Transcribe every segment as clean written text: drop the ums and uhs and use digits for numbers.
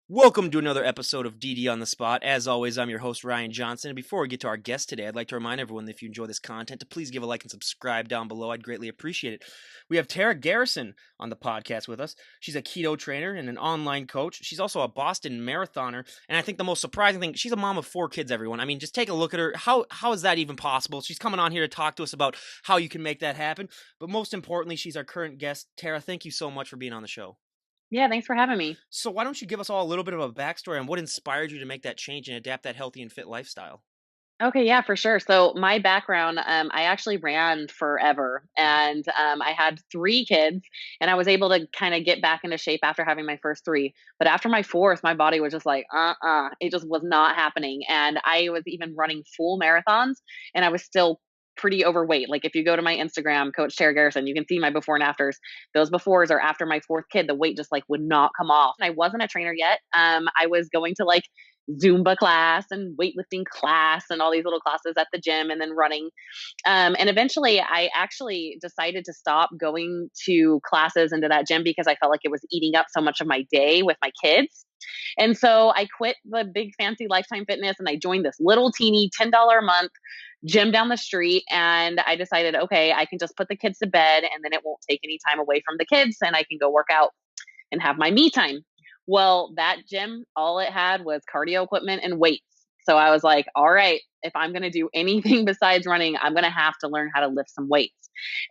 Welcome to another episode of DD on the Spot. As always, I'm your host, Ryan Johnson. And before we get to our guest today, I'd like to remind everyone that if you enjoy this content, to please give a like and subscribe down below. I'd greatly appreciate it. We have Tara Garrison on the podcast with us. She's a keto trainer and an online coach. She's also a Boston marathoner. And I think the most surprising thing, she's a mom of 4 kids, everyone. I mean, just take a look at her. How is that even possible? She's coming on here to talk to us about how you can make that happen. But most importantly, she's our current guest. Tara, thank you so much for being on the show. Yeah, thanks for having me. So why don't you give us all a little bit of a backstory on what inspired you to make that change and adapt that healthy and fit lifestyle? Okay, yeah, for sure. So my background, I actually ran forever, and I had 3 kids, and I was able to kind of get back into shape after having my first 3. But after my fourth, my body was just like, it just was not happening. And I was even running full marathons, and I was still pretty overweight. Like if you go to my Instagram, Coach Tara Garrison, you can see my before and afters. Those befores are after my fourth kid. The weight just like would not come off. And I wasn't a trainer yet. I was going to like Zumba class and weightlifting class and all these little classes at the gym and then running. And eventually I actually decided to stop going to classes into that gym because I felt like it was eating up so much of my day with my kids. And so I quit the big fancy Lifetime Fitness and I joined this little teeny $10 a month gym down the street. And I decided, okay, I can just put the kids to bed and then it won't take any time away from the kids and I can go work out and have my me time. Well, that gym, all it had was cardio equipment and weights. So I was like, all right, if I'm going to do anything besides running, I'm going to have to learn how to lift some weights.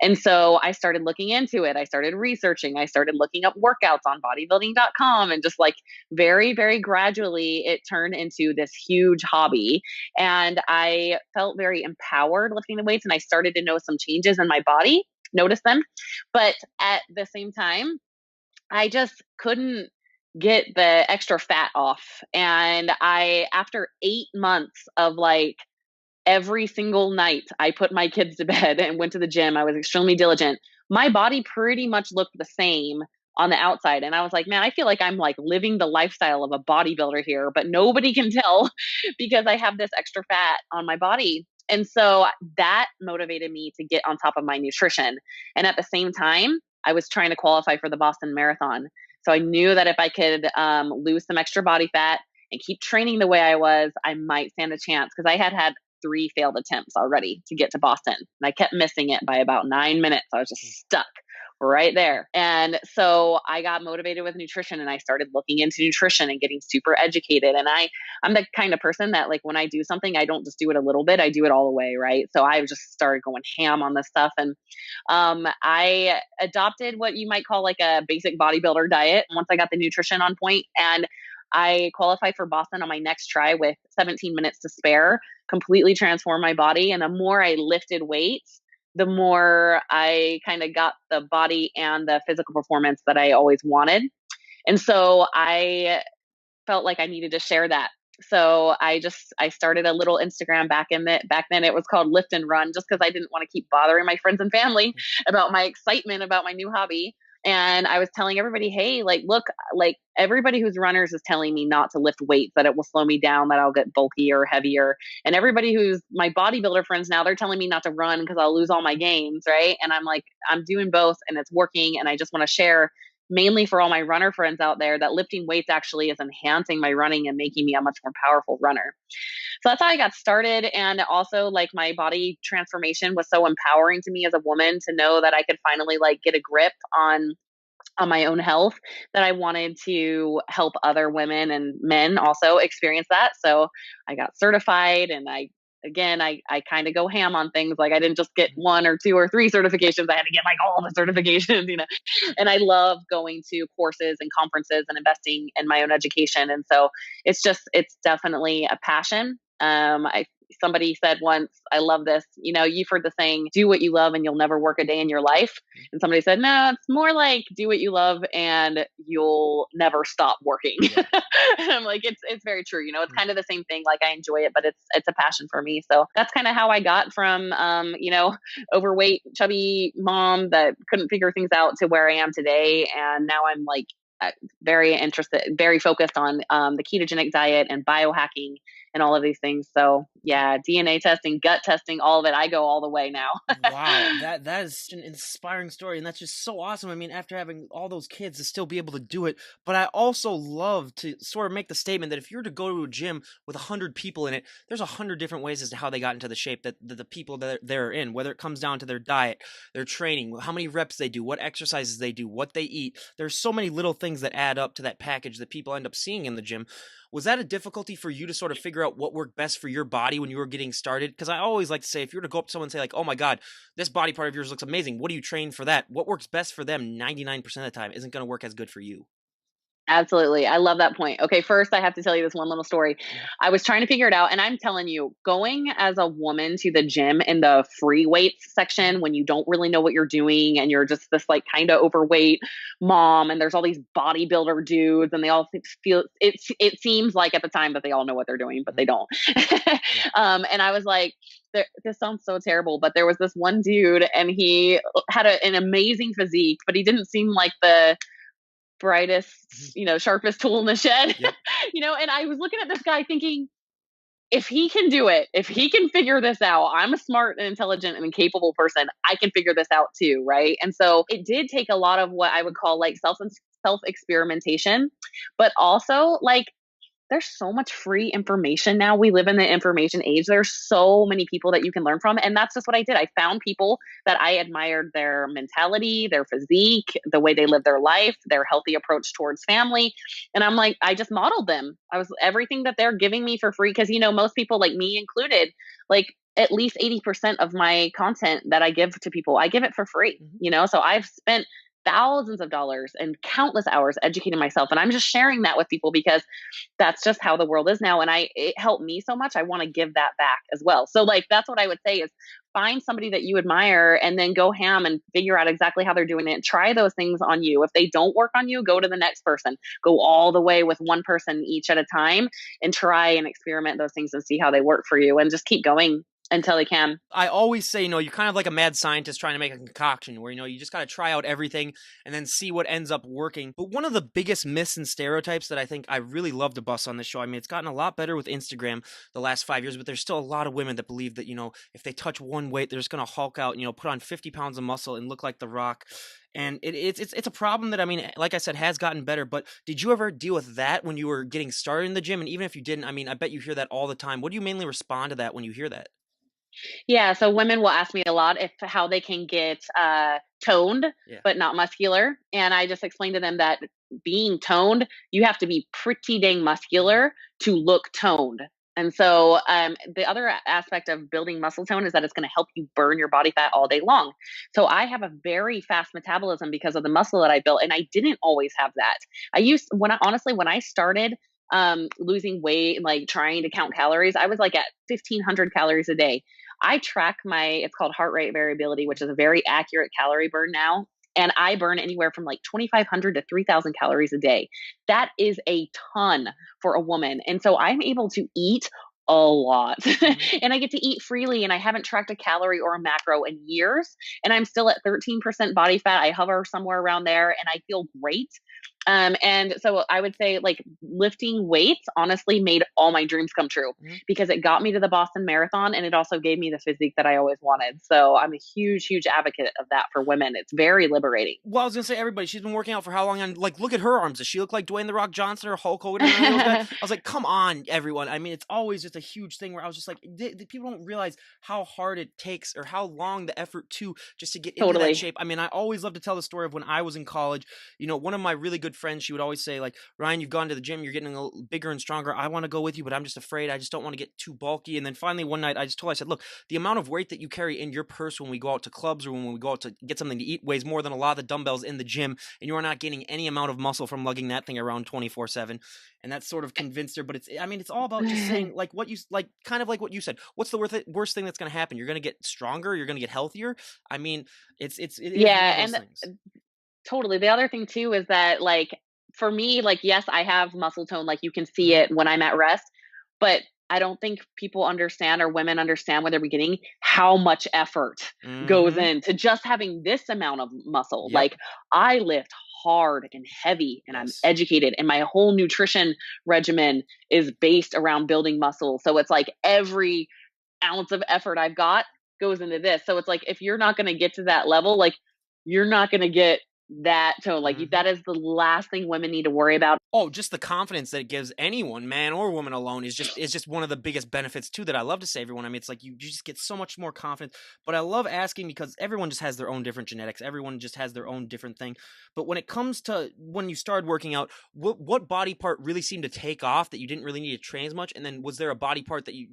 And so I started looking into it. I started researching. I started looking up workouts on bodybuilding.com and just like very, very gradually it turned into this huge hobby. And I felt very empowered lifting the weights and I started to know some changes in my body, notice them. But at the same time, I just couldn't get the extra fat off. And after 8 months of like every single night, I put my kids to bed and went to the gym. I was extremely diligent. My body pretty much looked the same on the outside. And I was like, man, I feel like I'm like living the lifestyle of a bodybuilder here, but nobody can tell because I have this extra fat on my body. And so that motivated me to get on top of my nutrition. And at the same time, I was trying to qualify for the Boston Marathon. So I knew that if I could lose some extra body fat and keep training the way I was, I might stand a chance because I had 3 failed attempts already to get to Boston. And I kept missing it by about 9 minutes. I was just stuck right there. And so I got motivated with nutrition and I started looking into nutrition and getting super educated. And I'm the kind of person that like when I do something, I don't just do it a little bit, I do it all the way. Right. So I just started going ham on this stuff. And I adopted what you might call like a basic bodybuilder diet once I got the nutrition on point. And I qualified for Boston on my next try with 17 minutes to spare, completely transformed my body. And the more I lifted weights, the more I kind of got the body and the physical performance that I always wanted. And so I felt like I needed to share that. So I started a little Instagram back then it was called Lift and Run just because I didn't want to keep bothering my friends and family about my excitement about my new hobby. And I was telling everybody, hey, like, look, like everybody who's runners is telling me not to lift weights, that it will slow me down, that I'll get bulkier or heavier. And everybody who's my bodybuilder friends now, they're telling me not to run because I'll lose all my gains. Right. And I'm like, I'm doing both and it's working. And I just want to share mainly for all my runner friends out there that lifting weights actually is enhancing my running and making me a much more powerful runner. So that's how I got started. And also like my body transformation was so empowering to me as a woman to know that I could finally like get a grip on my own health, that I wanted to help other women and men also experience that. So I got certified and I kind of go ham on things. Like I didn't just get 1 or 2 or 3 certifications. I had to get like all the certifications, and I love going to courses and conferences and investing in my own education. And so it's definitely a passion. Somebody said once, I love this, you've heard the saying, do what you love and you'll never work a day in your life. And somebody said, no, it's more like do what you love and you'll never stop working. Yeah. I'm like, it's very true. It's kind of the same thing. Like I enjoy it, but it's a passion for me. So that's kind of how I got from, overweight, chubby mom that couldn't figure things out to where I am today. And now I'm like, very interested, very focused on the ketogenic diet and biohacking and all of these things. So yeah, DNA testing, gut testing, all of it. I go all the way now. Wow, that is an inspiring story, and that's just so awesome. I mean, after having all those kids to still be able to do it. But I also love to sort of make the statement that if you were to go to a gym with 100 people in it, there's 100 different ways as to how they got into the shape that the people that they're in. Whether it comes down to their diet, their training, how many reps they do, what exercises they do, what they eat. There's so many little things that add up to that package that people end up seeing in the gym. Was that a difficulty for you to sort of figure out what worked best for your body when you were getting started? Because I always like to say, if you were to go up to someone and say like, oh my God, this body part of yours looks amazing. What do you train for that? What works best for them 99% of the time isn't going to work as good for you. Absolutely. I love that point. Okay, first I have to tell you this one little story. Mhm. I was trying to figure it out, and I'm telling you, going as a woman to the gym in the free weights section when you don't really know what you're doing and you're just this like kind of overweight mom, and there's all these bodybuilder dudes, and they all feel it seems like at the time that they all know what they're doing, but they don't. Yeah. And I was like, this sounds so terrible, but there was this one dude, and he had an amazing physique, but he didn't seem like the brightest, Mhm. sharpest tool in the shed. Yep. And I was looking at this guy thinking, if he can do it, if he can figure this out, I'm a smart and intelligent and capable person. I can figure this out too, right? And so it did take a lot of what I would call like self experimentation, but also like there's so much free information now. We live in the information age. There's so many people that you can learn from. And that's just what I did. I found people that I admired their mentality, their physique, the way they live their life, their healthy approach towards family. And I'm like, I just modeled them. I was everything that they're giving me for free. Cause most people like me included, like at least 80% of my content that I give to people, I give it for free, Mhm. so I've spent thousands of dollars and countless hours educating myself. And I'm just sharing that with people because that's just how the world is now. And it helped me so much. I want to give that back as well. So like, that's what I would say is find somebody that you admire and then go ham and figure out exactly how they're doing it. Try those things on you. If they don't work on you, go to the next person, go all the way with one person each at a time and try and experiment those things and see how they work for you and just keep going until they can. I always say, you're kind of like a mad scientist trying to make a concoction where, you just got to try out everything and then see what ends up working. But one of the biggest myths and stereotypes that I think I really love to bust on this show, I mean, it's gotten a lot better with Instagram the last 5 years, but there's still a lot of women that believe that, if they touch one weight, they're just going to hulk out, put on 50 pounds of muscle and look like The Rock. And it's a problem that, I mean, like I said, has gotten better. But did you ever deal with that when you were getting started in the gym? And even if you didn't, I mean, I bet you hear that all the time. What do you mainly respond to that when you hear that? Yeah, so women will ask me a lot if how they can get toned Yeah. but not muscular, and I just explained to them that being toned, you have to be pretty dang muscular to look toned. And so the other aspect of building muscle tone is that it's going to help you burn your body fat all day long. So I have a very fast metabolism because of the muscle that I built, and I didn't always have that. When I started losing weight and like trying to count calories, I was like at 1,500 calories a day. I track it's called heart rate variability, which is a very accurate calorie burn now. And I burn anywhere from like 2,500 to 3,000 calories a day. That is a ton for a woman. And so I'm able to eat a lot Mhm. and I get to eat freely, and I haven't tracked a calorie or a macro in years. And I'm still at 13% body fat. I hover somewhere around there and I feel great. And so I would say like lifting weights honestly made all my dreams come true Mhm. because it got me to the Boston Marathon and it also gave me the physique that I always wanted. So I'm a huge, huge advocate of that for women. It's very liberating. Well, I was gonna say everybody. She's been working out for how long? And like, look at her arms. Does she look like Dwayne the Rock Johnson or Hulk Hogan or any of those guys? I was like, come on, everyone. I mean, it's always just a huge thing where I was just like, people don't realize how hard it takes or how long the effort just to get into that Totally. shape. I mean, I always love to tell the story of when I was in college. One of my really good friends, she would always say like, Ryan, you've gone to the gym, you're getting a little bigger and stronger. I want to go with you, but I'm just afraid. I just don't want to get too bulky. And then finally one night, I said, look, the amount of weight that you carry in your purse when we go out to clubs or when we go out to get something to eat weighs more than a lot of the dumbbells in the gym, and you are not gaining any amount of muscle from lugging that thing around 24/7. And that sort of convinced her. But it's all about just saying like kind of like what you said. What's the worst thing that's going to happen? You're going to get stronger. You're going to get healthier. I mean, it is one of Yeah. those And things. totally. The other thing too is that like for me, like, yes, I have muscle tone, like you can see Mhm. it when I'm at rest, but I don't think people understand or women understand when they're beginning how much effort goes Mhm. into just having this amount of muscle. Yep. Like I lift hard and heavy and I'm Yes. educated and my whole nutrition regimen is based around building muscle. So it's like every ounce of effort I've got goes into this. So it's like if you're not going to get to that level, like you're not going to get that tone. Like Mhm. that is the last thing women need to worry about. Oh, just the confidence that it gives anyone, man or woman alone, is just one of the biggest benefits too that I love to say everyone. I mean, it's like you just get so much more confidence. But I love asking because everyone just has their own different genetics. Everyone just has their own different thing. But when it comes to when you started working out, what body part really seemed to take off that you didn't really need to train as much? And then was there a body part that you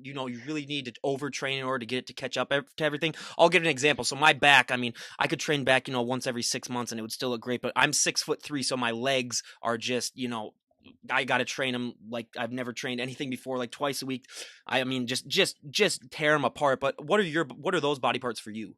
really need to overtrain in order to get it to catch up to everything? I'll give an example. So my back, I mean, I could train back, once every 6 months and it would still look great. But I'm 6'3", so my legs are just, I got to train them like I've never trained anything before, like twice a week. I mean, just tear them apart. But what are those body parts for you?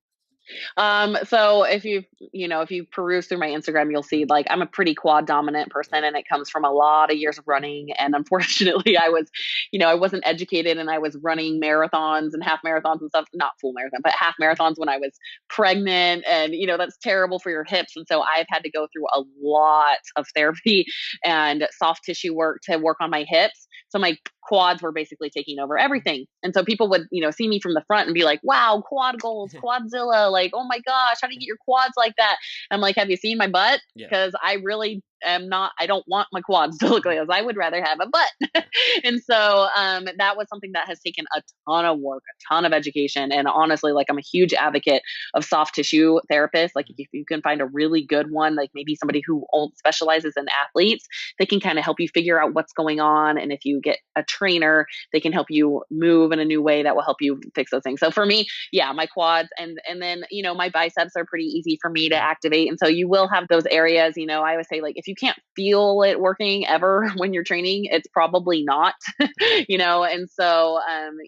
So if you peruse through my Instagram, you'll see Mhm. like I'm a pretty quad dominant person Yeah. and it comes from a lot of years of running. And unfortunately I wasn't educated and I was running marathons and half marathons and stuff, not full marathon, but half marathons when I was pregnant. And, that's terrible for your hips. And so I've had to go through a lot of therapy and soft tissue work to work on my hips. So my quads were basically taking over everything. And so people would, see me from the front and be like, wow, quad goals, quadzilla, like, oh my gosh, how do you get your quads like that? I'm like, have you seen my butt? Yeah. Because I really am not, I don't want my quads to look like this. I would rather have a butt. Yeah. And so that was something that has taken a ton of work, a ton of education. And honestly, like I'm a huge advocate of soft tissue therapists. Like if you can find a really good one, like maybe somebody who specializes in athletes, they can kind of help you figure out what's going on. And if you get a trainer, they can help you move in a new way that will help you fix those things. So for me, yeah, my quads and then, my biceps are pretty easy for me to Mhm. activate. And so you will have those areas, I always say like if you can't feel it working ever when you're training, it's probably not, Mhm. and so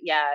yeah,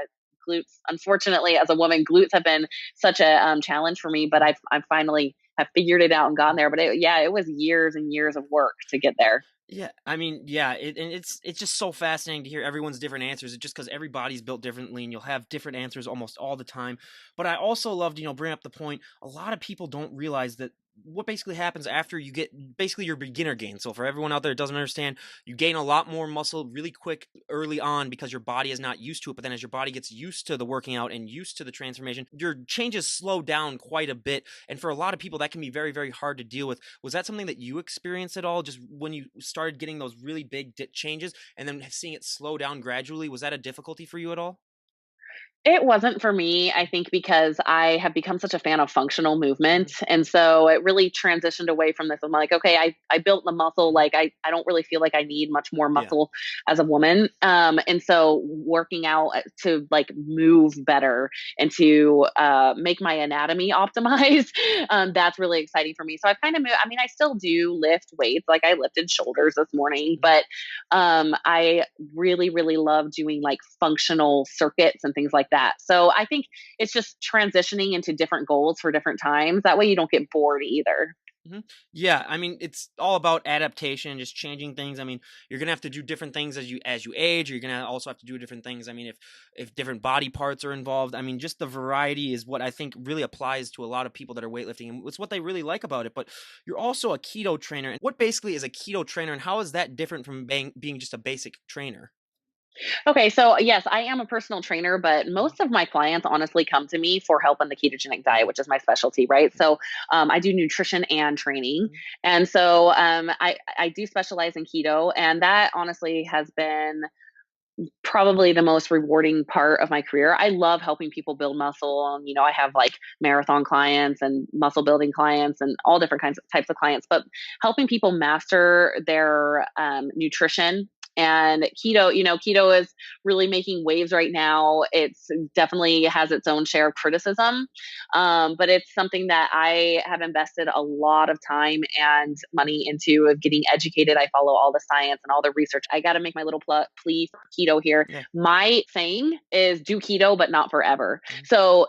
glutes, unfortunately as a woman, glutes have been such a challenge for me, but Mhm. I've finally have figured it out and gotten there. But it was years and years of work to get there. Yeah, I mean, yeah, and it's just so fascinating to hear everyone's different answers. It's just because everybody's built differently, and you'll have different answers almost all the time. But I also loved, bring up the point. A lot of people don't realize that what basically happens after you get basically your beginner gain. So for everyone out there that doesn't understand, you gain a lot more muscle really quick early on because your body is not used to it. But then as your body gets used to the working out and used to the transformation, your changes slow down quite a bit. And for a lot of people, that can be very, very hard to deal with. Was that something that you experienced at all? Just when you started getting those really big changes and then seeing it slow down gradually, was that a difficulty for you at all? It wasn't for me, I think, because I have become such a fan of functional movement. Mhm. And so it really transitioned away from this. I'm like, okay, I built the muscle. Mhm. Like I don't really feel like I need much more Yeah. muscle as a woman. And so working out to like move better and to make my anatomy optimized, Yeah. that's really exciting for me. So I've kind of moved, I mean, I still do lift weights. Like I lifted shoulders this morning, Mhm. but I really, really love doing like functional circuits and things like that. So I think it's just transitioning into different goals for different times. That way you don't get bored either. Mhm. Yeah, I mean, it's all about adaptation, just changing things. I mean, you're gonna have to do different things as you age. Or you're gonna also have to do different things. I mean, if different body parts are involved, I mean, just the variety is what I think really applies to a lot of people that are weightlifting, and it's what they really like about it. But you're also a keto trainer. And what basically is a keto trainer, and how is that different from being just a basic trainer? Okay, so yes, I am a personal trainer, but Mhm. most of my clients honestly come to me for help on the ketogenic diet, Yeah. which is my specialty, right? So I do nutrition and training, Mhm. and so I do specialize in keto, and that honestly has been probably the most rewarding part of my career. I love helping people build muscle. And, I have like marathon clients and muscle building clients and all different types of clients, but helping people master their nutrition and keto, keto is really making waves right now. It's definitely has its own share of criticism. But it's something that I have invested a lot of time and money into of getting educated. I follow all the science and all the research. I got to make my little plea for keto here. Yeah. My thing is do keto, but not forever. Mhm. So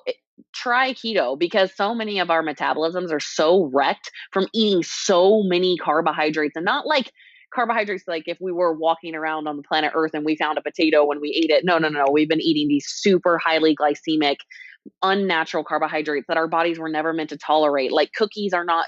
try keto because so many of our metabolisms are so wrecked from eating so many carbohydrates and not like carbohydrates like if we were walking around on the planet earth and we found a potato when we ate it. No, no, no, no. We've been eating these super highly glycemic unnatural carbohydrates that our bodies were never meant to tolerate. Like cookies are not,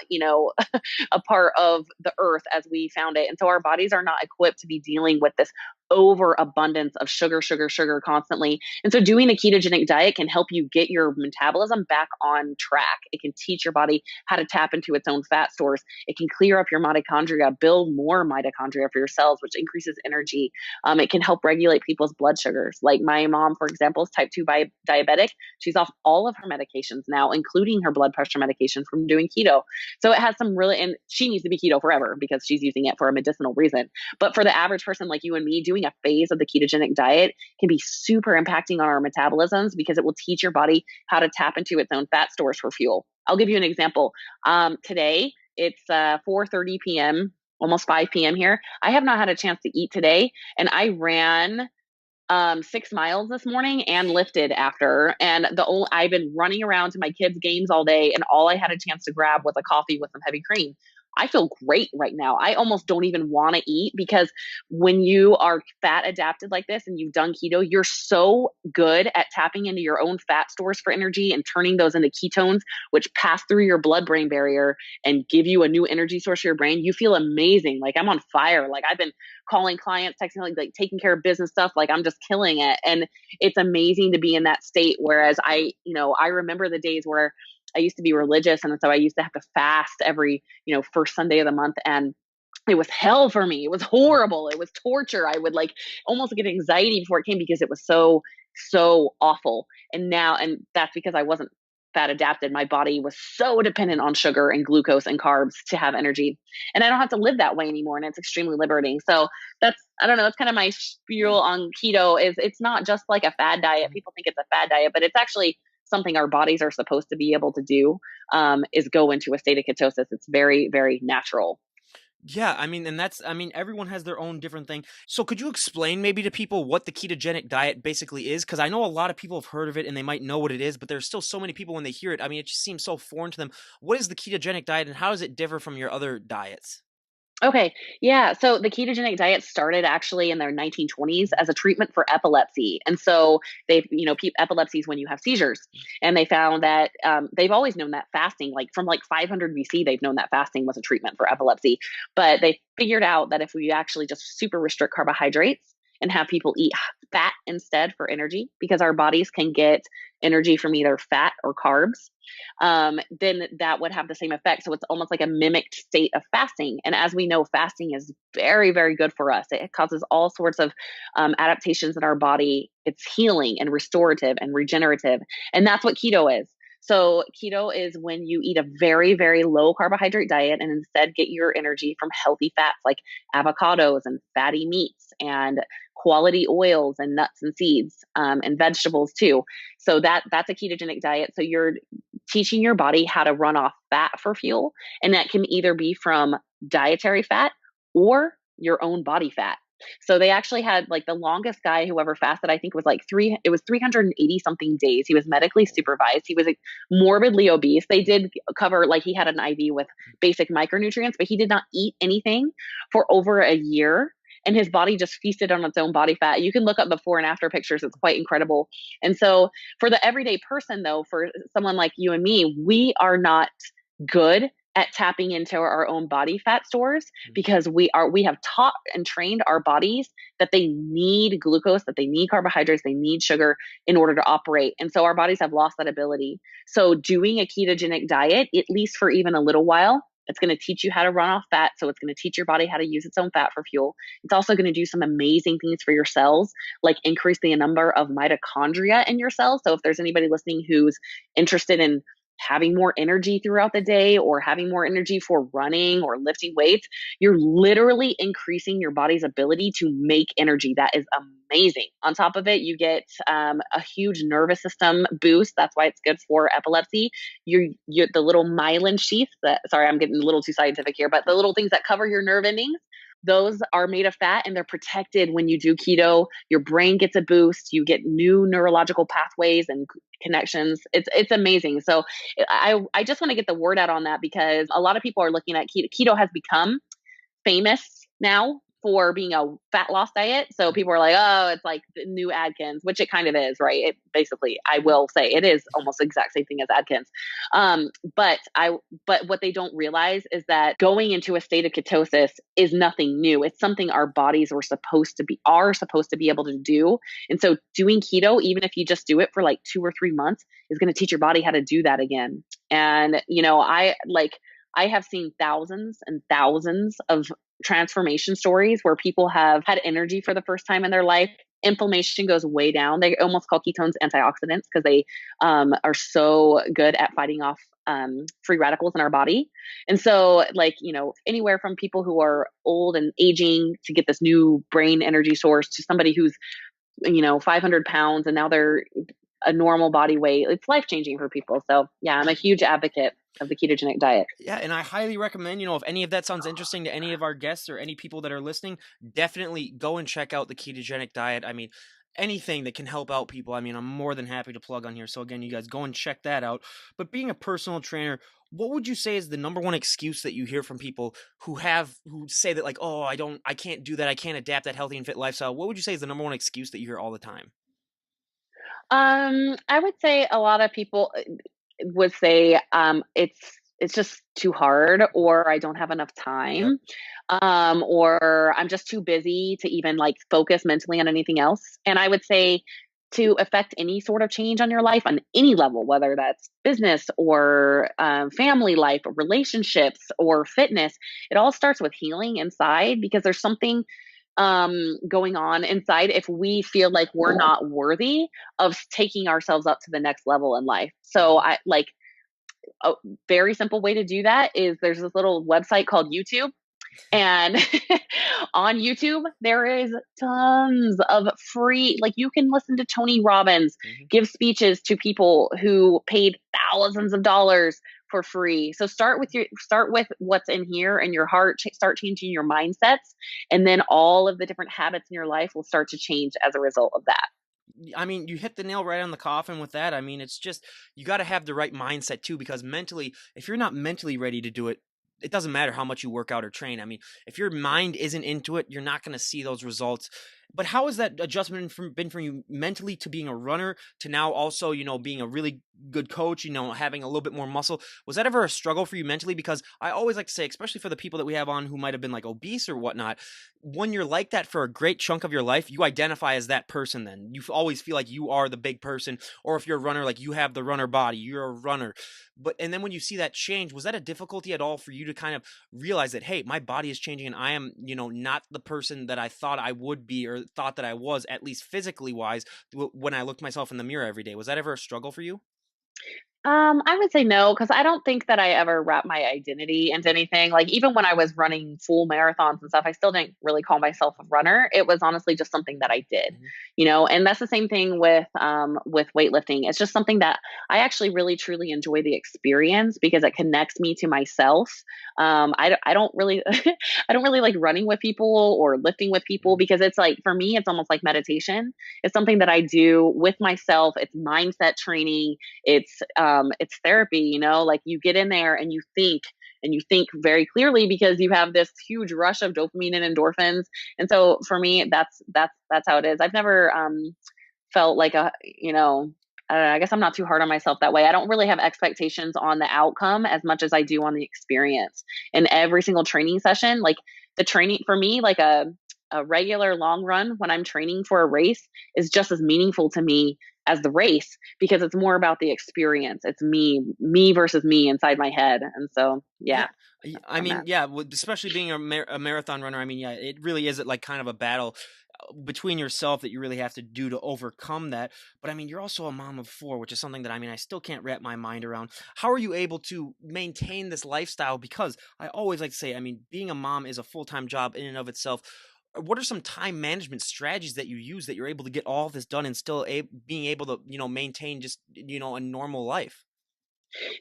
a part of the earth as we found it. And so our bodies are not equipped to be dealing with this overabundance of sugar, sugar, sugar constantly. And so doing a ketogenic diet can help you get your metabolism back on track. It can teach your body how to tap into its own fat stores. It can clear up your mitochondria, build more mitochondria for your cells, which increases energy. It can help regulate people's blood sugars. Like my mom, for example, is type 2 diabetic. She's off all of her medications now, including her blood pressure medication from doing keto. So it has some really, and she needs to be keto forever because she's using it for a medicinal reason. But for the average person like you and me, doing a phase of the ketogenic diet can be super impacting on our metabolisms because it will teach your body how to tap into its own fat stores for fuel. I'll give you an example. Today, it's 4:30 p.m., almost 5 p.m. here. I have not had a chance to eat today, and I ran 6 miles this morning and lifted after. And I've been running around to my kids' games all day, and all I had a chance to grab was a coffee with some heavy cream. I feel great right now. I almost don't even want to eat because when you are fat adapted like this and you've done keto, you're so good at tapping into your own fat stores for energy and turning those into ketones, which pass through your blood-brain barrier and give you a new energy source for your brain. You feel amazing. Like I'm on fire. Like I've been calling clients, texting, like taking care of business stuff. Like I'm just killing it. And it's amazing to be in that state. Whereas I remember the days where I used to be religious. And so I used to have to fast every, first Sunday of the month. And it was hell for me. It was horrible. It was torture. I would like almost get anxiety before it came because it was so, so awful. And that's because I wasn't fat adapted. My body was so dependent on sugar and glucose and carbs to have energy. And I don't have to live that way anymore. And it's extremely liberating. So I don't know, that's kind of my spiel on keto. Is it's not just like a fad diet. People think it's a fad diet, but it's actually something our bodies are supposed to be able to do, is go into a state of ketosis. It's very, very natural. Yeah, everyone has their own different thing. So could you explain maybe to people what the ketogenic diet basically is? Because I know a lot of people have heard of it and they might know what it is, but there's still so many people when they hear it. I mean, it just seems so foreign to them. What is the ketogenic diet and how does it differ from your other diets? Okay. Yeah. So the ketogenic diet started actually in their 1920s as a treatment for epilepsy. And so epilepsy is when you have seizures. And they found that they've always known that fasting, like from like 500 BC, they've known that fasting was a treatment for epilepsy. But they figured out that if we actually just super restrict carbohydrates and have people eat fat instead for energy, because our bodies can get energy from either fat or carbs, then that would have the same effect. So it's almost like a mimicked state of fasting. And as we know, fasting is very, very good for us. It causes all sorts of adaptations in our body. It's healing and restorative and regenerative. And that's what keto is. So keto is when you eat a very, very low carbohydrate diet and instead get your energy from healthy fats like avocados and fatty meats and quality oils and nuts and seeds, and vegetables too. So that's a ketogenic diet. So you're teaching your body how to run off fat for fuel. And that can either be from dietary fat or your own body fat. So they actually had like the longest guy who ever fasted, I think was like 380 something days. He was medically supervised. He was like, morbidly obese. They did cover, like he had an IV with basic micronutrients, but he did not eat anything for over a year. And his body just feasted on its own body fat. You can look up before and after pictures. It's quite incredible. And so for the everyday person though, for someone like you and me, we are not good at tapping into our own body fat stores because we have taught and trained our bodies that they need glucose, that they need carbohydrates, they need sugar in order to operate. And so our bodies have lost that ability. So doing a ketogenic diet, at least for even a little while, it's going to teach you how to run off fat. So it's going to teach your body how to use its own fat for fuel. It's also going to do some amazing things for your cells, like increase the number of mitochondria in your cells. So if there's anybody listening who's interested in having more energy throughout the day or having more energy for running or lifting weights, you're literally increasing your body's ability to make energy. That is amazing. On top of it, you get a huge nervous system boost. That's why it's good for epilepsy. You the little myelin sheath sorry, I'm getting a little too scientific here, but the little things that cover your nerve endings, those are made of fat and they're protected when you do keto. Your brain gets a boost. You get new neurological pathways and connections. It's amazing. So I just want to get the word out on that because a lot of people are looking at keto. Keto has become famous now for being a fat loss diet. So people are like, oh, it's like the new Atkins, which it kind of is, right? It basically, I will say it is almost the exact same thing as Atkins. Um, but but what they don't realize is that going into a state of ketosis is nothing new. It's something our bodies are supposed to be able to do. And so doing keto, even if you just do it for like 2 or 3 months, is going to teach your body how to do that again. And, I have seen thousands and thousands of transformation stories where people have had energy for the first time in their life. Inflammation goes way down. They almost call ketones antioxidants because they are so good at fighting off free radicals in our body. And so, anywhere from people who are old and aging to get this new brain energy source to somebody who's, 500 pounds and now they're a normal body weight. It's life changing for people. So yeah, I'm a huge advocate of the ketogenic diet. Yeah, and I highly recommend, if any of that sounds interesting to any of our guests or any people that are listening, definitely go and check out the ketogenic diet. I mean, anything that can help out people, I mean, I'm more than happy to plug on here. So again, you guys go and check that out. But being a personal trainer, what would you say is the number one excuse that you hear from people who say that, like, oh, I can't do that, I can't adapt that healthy and fit lifestyle? What would you say is the number one excuse that you hear all the time? I would say a lot of people would say it's just too hard, or I don't have enough Yep. time, or I'm just too busy to even like focus mentally on anything else. And I would say to affect any sort of change on your life on any level, whether that's business or family life, or relationships or fitness, it all starts with healing inside, because there's something going on inside if we feel like we're not worthy of taking ourselves up to the next level in life. So Mhm. I like a very simple way to do that is there's this little website called YouTube. And on YouTube, there is tons of free, like you can listen to Tony Robbins Mhm. give speeches to people who paid thousands of dollars for free. So start with what's in here in your heart, start changing your mindsets, and then all of the different habits in your life will start to change as a result of that. I mean, you hit the nail right on the coffin with that. I mean, it's just you got to have the right mindset too, because mentally, if you're not mentally ready to do it, it doesn't matter how much you work out or train. I mean, if your mind isn't into it, you're not going to see those results. But how has that adjustment been for you mentally to being a runner to now also, being a really good coach, having a little bit more muscle? Was that ever a struggle for you mentally? Because I always like to say, especially for the people that we have on who might have been like obese or whatnot, when you're like that for a great chunk of your life, you identify as that person then. You always feel like you are the big person, or if you're a runner, like you have the runner body, you're a runner. And then when you see that change, was that a difficulty at all for you to kind of realize that, hey, my body is changing and I am, not the person that I thought I would be or thought that I was, at least physically wise, when I looked myself in the mirror every day? Was that ever a struggle for you? I would say no, because I don't think that I ever wrapped my identity into anything. Like even when I was running full marathons and stuff, I still didn't really call myself a runner. It was honestly just something that I did, Mhm. and that's the same thing with weightlifting. It's just something that I actually really truly enjoy the experience because it connects me to myself. I don't really I don't really like running with people or lifting with people Mhm. because it's like for me, it's almost like meditation. It's something that I do with myself. It's mindset training, it's therapy, like you get in there and you think very clearly because you have this huge rush of dopamine and endorphins. And so for me, that's how it is. I've never felt like I don't know, I guess I'm not too hard on myself that way. I don't really have expectations on the outcome as much as I do on the experience. And every single training session, like the training for me, like a regular long run when I'm training for a race is just as meaningful to me as the race because it's more about the experience. It's me versus me inside my head. And so, Yeah, yeah, that's I where I'm mean, at. yeah, especially being a marathon runner. I mean, yeah, it really is like kind of a battle between yourself that you really have to do to overcome that. But I mean, you're also a mom of four, which is something that I mean, I still can't wrap my mind around. How are you able to maintain this lifestyle? Because I always like to say, I mean, being a mom is a full-time job in and of itself. What are some time management strategies that you use that you're able to get all this done and still being able to, maintain just, a normal life?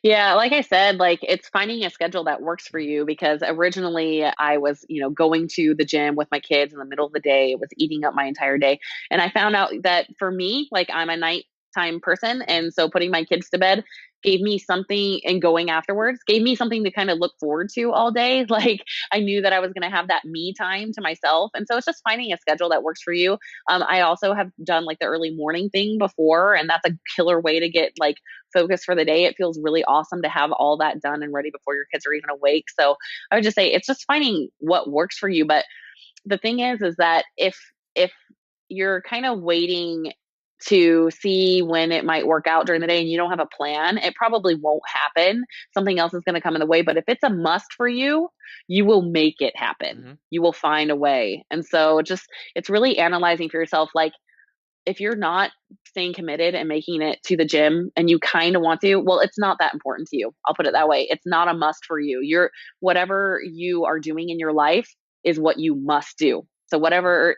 Yeah, like I said, like it's finding a schedule that works for you because originally I was, going to the gym with my kids in the middle of the day. It was eating up my entire day. And I found out that for me, like I'm a nighttime person. And so putting my kids to bed gave me something, and going afterwards gave me something to kind of look forward to all day. Like I knew that I was going to have that me time to myself. And so it's just finding a schedule that works for you. I also have done like the early morning thing before, and that's a killer way to get like focused for the day. It feels really awesome to have all that done and ready before your kids are even awake. So I would just say it's just finding what works for you. But the thing is that if you're kind of waiting to see when it might work out during the day and you don't have a plan, it probably won't happen. Something else is going to come in the way. But if it's a must for you, you will make it happen. Hmm. You will find a way. And so just, it's really analyzing for yourself. Like if you're not staying committed and making it to the gym and you kind of want to, well, it's not that important to you. I'll put it that way. It's not a must for you. Whatever you are doing in your life is what you must do. So whatever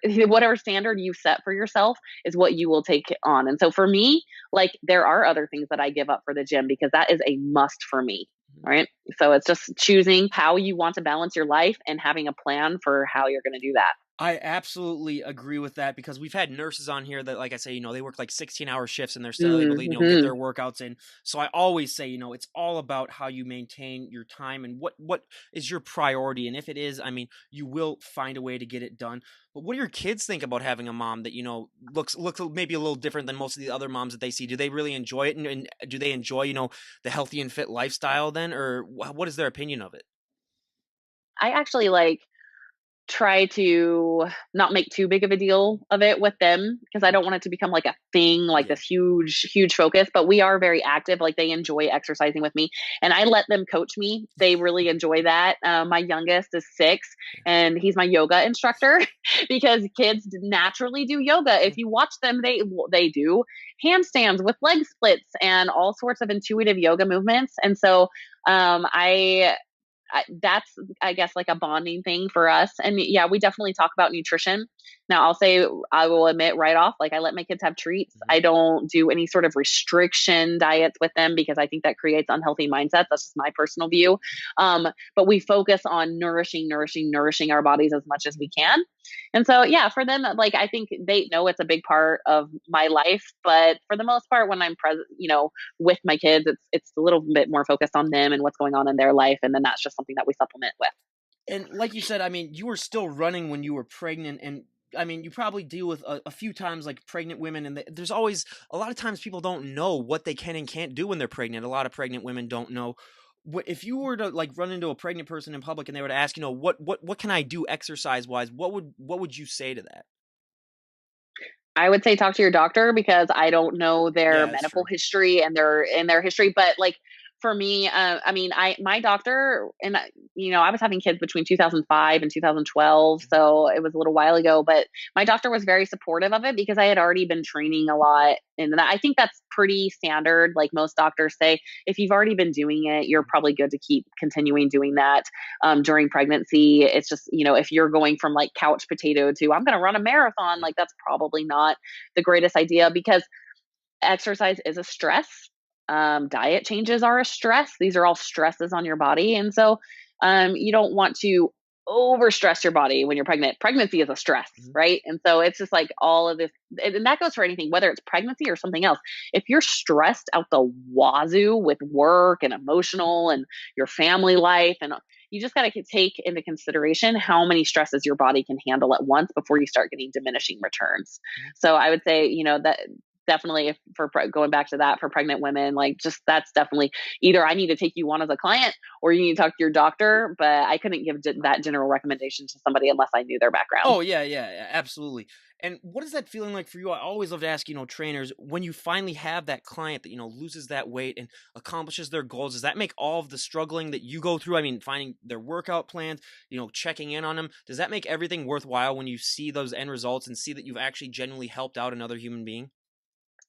standard you set for yourself is what you will take on. And so for me, like there are other things that I give up for the gym because that is a must for me. Right. So it's just choosing how you want to balance your life and having a plan for how you're going to do that. I absolutely agree with that because we've had nurses on here that, like I say, they work like 16-hour shifts and they're still able to, get Mm-hmm. their workouts in. So I always say, it's all about how you maintain your time and what is your priority. And if it is, I mean, you will find a way to get it done. But what do your kids think about having a mom that, looks maybe a little different than most of the other moms that they see? Do they really enjoy it? And do they enjoy, the healthy and fit lifestyle then? Or what is their opinion of it? I actually like try to not make too big of a deal of it with them because I don't want it to become like a thing, like Yeah. this huge focus. But we are very active. Like they enjoy exercising with me, and I let them coach me. They really enjoy that. My youngest is 6, and he's my yoga instructor because kids naturally do yoga. If you watch them, they do handstands with leg splits and all sorts of intuitive yoga movements. And so that's, I guess, like a bonding thing for us. And yeah, we definitely talk about nutrition. Now, I will admit right off, like I let my kids have treats. Mhm. I don't do any sort of restriction diets with them because I think that creates unhealthy mindsets. That's just my personal view. But we focus on nourishing our bodies as much as we can. And so, yeah, for them, like I think they know it's a big part of my life. But for the most part, when I'm present, with my kids, it's a little bit more focused on them and what's going on in their life, and then that's just something that we supplement with. And like you said, I mean, you were still running when you were pregnant, and I mean, you probably deal with a few times like pregnant women, and there's always a lot of times people don't know what they can and can't do when they're pregnant. A lot of pregnant women don't know. If you were to like run into a pregnant person in public and they were to ask, what can I do exercise wise? What would you say to that? I would say talk to your doctor because I don't know their Yeah, that's medical true. history and their history. But like for me, I mean, my doctor and I was having kids between 2005 and 2012, Mhm. so it was a little while ago. But my doctor was very supportive of it because I had already been training a Yeah. lot, and I think that's pretty standard. Like most doctors say, if you've already been doing it, you're Mhm. probably good to keep continuing doing that during pregnancy. It's just, if you're going from like couch potato to I'm going to run a marathon, Yeah. like that's probably not the greatest idea because exercise is a stress. Diet changes are a stress. These are all stresses on your body. And so you don't want to over stress your body when you're pregnant. Pregnancy is a stress, Mhm. right? And so it's just like all of this, and that goes for anything, whether it's pregnancy or something else. If you're stressed out the wazoo with work and emotional and your family life, and you just got to take into consideration how many stresses your body can handle at once before you start getting diminishing returns. Mhm. So I would say, that definitely, if for going back to that, for pregnant women, like just that's definitely either I need to take you on as a client or you need to talk to your doctor. But I couldn't give that general recommendation to somebody unless I knew their background. Oh yeah, absolutely. And what is that feeling like for you? I always love to ask, trainers, when you finally have that client that, loses that weight and accomplishes their goals, does that make all of the struggling that you go through? I mean, finding their workout plans, checking in on them, does that make everything worthwhile when you see those end results and see that you've actually genuinely helped out another human being?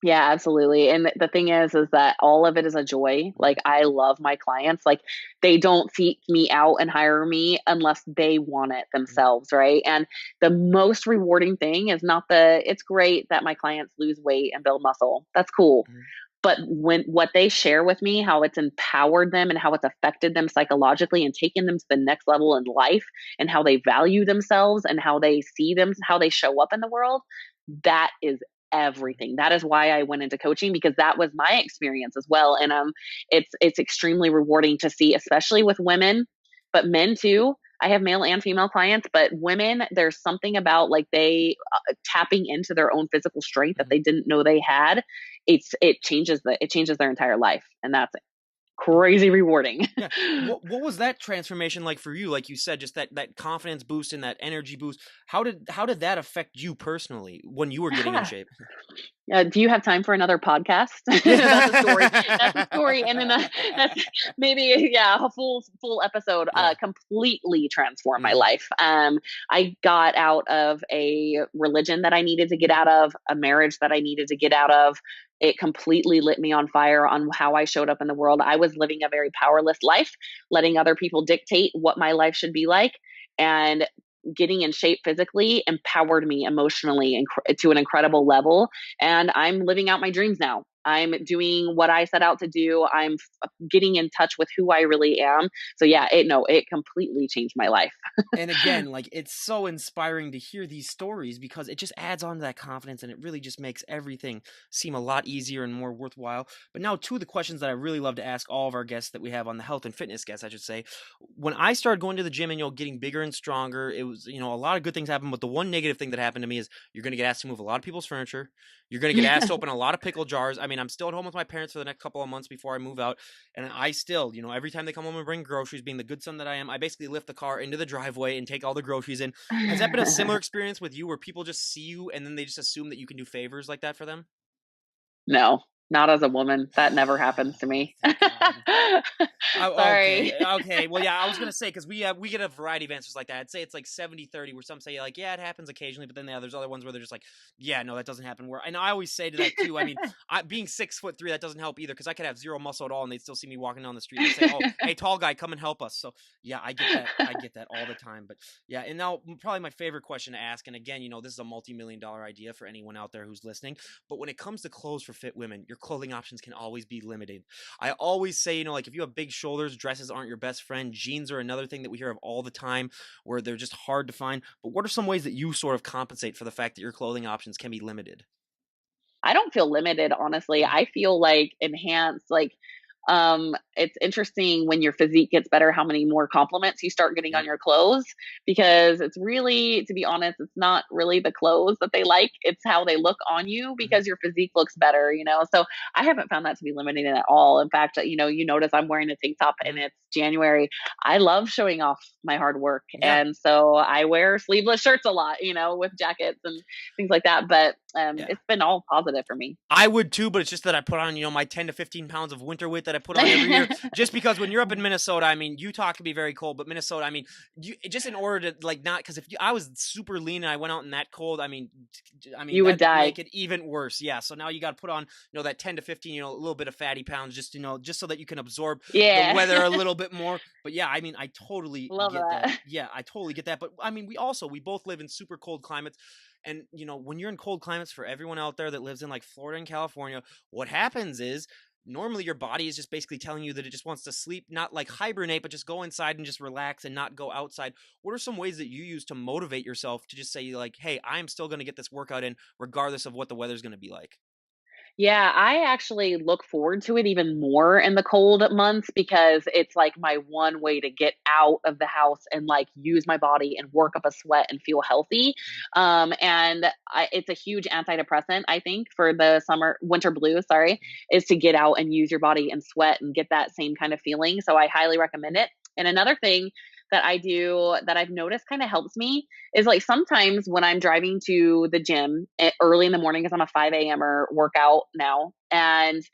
Yeah, absolutely. And the thing is that all of it is a joy. Mhm. Like I love my clients. Like they don't seek me out and hire me unless they want it Mhm. themselves, right? And the most rewarding thing is not it's great that my clients lose weight and build muscle. That's cool. Mhm. But when what they share with me, how it's empowered them and how it's affected them psychologically and taken them to the next level in life and how they value themselves and how they see them, how they show up in the world, that is everything. That is why I went into coaching, because that was my experience as well. And it's extremely rewarding to see, especially with women, but men too. I have male and female clients, but women, there's something about like they tapping into their own physical strength that Mhm. they didn't know they had. It changes their entire life, and that's crazy rewarding. Yeah. What was that transformation like for you? Like you said, just that confidence boost and that energy boost. How did that affect you personally when you were getting in shape? Do you have time for another podcast? That's a story. That's a story, and then that's maybe, yeah, a full episode. Yeah. Completely transformed my Mhm. life. I got out of a religion that I needed to get out of, a marriage that I needed to get out of. It completely lit me on fire on how I showed up in the world. I was living a very powerless life, letting other people dictate what my life should be like, and getting in shape physically empowered me emotionally to an incredible level, and I'm living out my dreams now. I'm doing what I set out to do. I'm getting in touch with who I really am. So yeah, it completely changed my life. And again, like it's so inspiring to hear these stories because it just adds on to that confidence and it really just makes everything seem a lot easier and more worthwhile. But now, two of the questions that I really love to ask all of our guests that we have on the health and fitness guests, I should say. When I started going to the gym and getting bigger and stronger, it was a lot of good things happened. But the one negative thing that happened to me is you're going to get asked to move a lot of people's furniture. You're going to get asked to open a lot of pickle jars. I mean, I'm still at home with my parents for the next couple of months before I move out. And I still, every time they come home and bring groceries, being the good son that I am, I basically lift the car into the driveway and take all the groceries in. Has that been a similar experience with you where people just see you and then they just assume that you can do favors like that for them? No, not as a woman. That never happens to me. Thank God. Oh, Sorry. okay. Well, yeah, I was gonna say because we get a variety of answers like that. I'd say it's like 70-30, where some say like, yeah, it happens occasionally, but then there's other ones where they're just like, yeah, no, that doesn't happen. Where and I always say to that too. I mean, being 6'3", that doesn't help either because I could have zero muscle at all, and they'd still see me walking down the street and say, oh, hey, tall guy, come and help us. So yeah, I get that. I get that all the time. But yeah, and now probably my favorite question to ask, and again, this is a multi-million-dollar idea for anyone out there who's listening. But when it comes to clothes for fit women, your clothing options can always be limited. I always say, like if you have big shoulders, dresses aren't your best friend. Jeans are another thing that we hear of all the time where they're just hard to find. But what are some ways that you sort of compensate for the fact that your clothing options can be limited? I don't feel limited, honestly. Mhm. I feel like enhanced. Like, it's interesting when your physique gets better, how many more compliments you start getting on Yep. your clothes, because it's really, to be honest, it's not really the clothes that they like. It's how they look on you Mhm. because your physique looks better. So I haven't found that to be limiting at all. In fact, you notice I'm wearing a tank top and Mhm. it's January. I love showing off my hard work. Yeah. And so I wear sleeveless shirts a lot, with jackets and things like that. But Yeah. it's been all positive for me. I would too, but it's just that I put on, my 10 to 15 pounds of winter weight that I put on every year. Just because when you're up in Minnesota, I mean, Utah can be very cold, but Minnesota, I mean, just in order to like not because if I was super lean and I went out in that cold, I mean You would that make die. it even worse. Yeah. So now you got to put on, that 10 to 15, a little bit of fatty pounds, just so that you can absorb the Yeah. weather a little bit more. But yeah, I mean, I totally Love get that. that. Yeah, I totally get that. But I mean, we both live in super cold climates. And when you're in cold climates, for everyone out there that lives in like Florida and California, what happens is normally your body is just basically telling you that it just wants to sleep, not like hibernate, but just go inside and just relax and not go outside. What are some ways that you use to motivate yourself to just say like, hey, I'm still going to get this workout in regardless of what the weather's going to be like? Yeah, I actually look forward to it even more in the cold months because it's like my one way to get out of the house and like use my body and work up a sweat and feel healthy. It's a huge antidepressant, I think, for the winter blues, sorry, is to get out and use your body and sweat and get that same kind of feeling. So I highly recommend it. And another thing that I do that I've noticed kind of helps me is like sometimes when I'm driving to the gym early in the morning, because I'm a 5 a.m.er workout now, and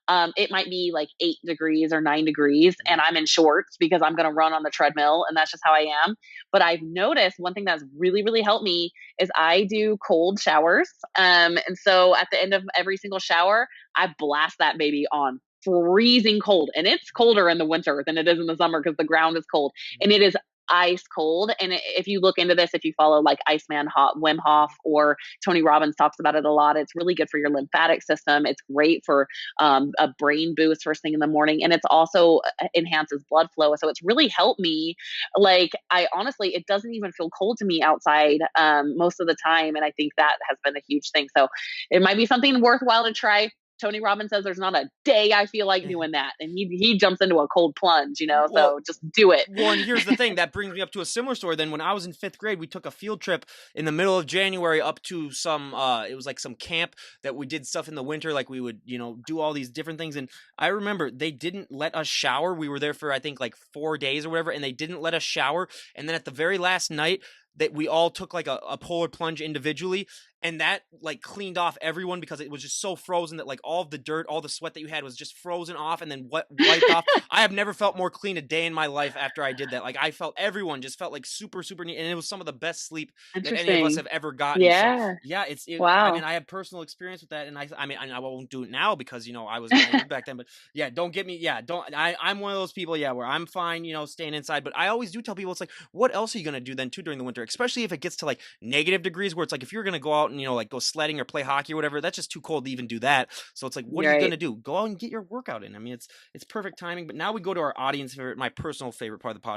it might be like 8 degrees or 9 degrees, and Mhm. I'm in shorts because I'm going to run on the treadmill, and that's just how I am. But I've noticed one thing that's really, really helped me is I do cold showers. And so at the end of every single shower, I blast that baby on freezing cold, and it's colder in the winter than it is in the summer because the ground is cold, and it is ice cold. And if you look into this, if you follow like Iceman Wim Hof, or Tony Robbins talks about it a lot, it's really good for your lymphatic system. It's great for a brain boost first thing in the morning. And it's also enhances blood flow. So it's really helped me. Like, I honestly, it doesn't even feel cold to me outside most of the time. And I think that has been a huge thing. So it might be something worthwhile to try. Tony Robbins says there's not a day I feel like doing that. And he jumps into a cold plunge, Well, so just do it. Well, and here's the thing that brings me up to a similar story. Then when I was in 5th grade, we took a field trip in the middle of January up to some, it was like some camp that we did stuff in the winter. Like we would, do all these different things. And I remember they didn't let us shower. We were there for, I think, like 4 days or whatever. And they didn't let us shower. And then at the very last night, that we all took like a polar plunge individually, and that like cleaned off everyone because it was just so frozen that like all of the dirt, all the sweat that you had was just frozen off and then wiped off. I have never felt more clean a day in my life after I did that. Like everyone just felt like super, super neat, and it was some of the best sleep that any of us have ever gotten. Yeah. So, yeah, Wow. I mean, I have personal experience with that, and I mean, I won't do it now because I was naive back then. But yeah, don't get me. Yeah, don't. I'm one of those people. Yeah, where I'm fine, staying inside. But I always do tell people, it's like, what else are you gonna do then too during the winter? Especially if it gets to like negative degrees, where it's like if you're gonna go out and like go sledding or play hockey or whatever, that's just too cold to even do that. So it's like, what are you gonna do? Go out and get your workout in. I mean, it's perfect timing. But now we go to our audience favorite, my personal favorite part of the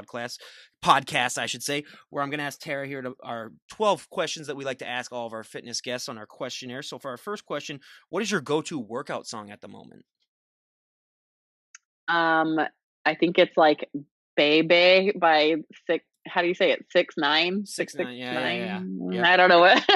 podcast, I should say, where I'm gonna ask Tara here to our 12 questions that we like to ask all of our fitness guests on our questionnaire. So for our first question, what is your go-to workout song at the moment? I think it's like Baby by how do you say it? 6ix9ine? 6ix9ine. Yeah. Yep. I don't know what.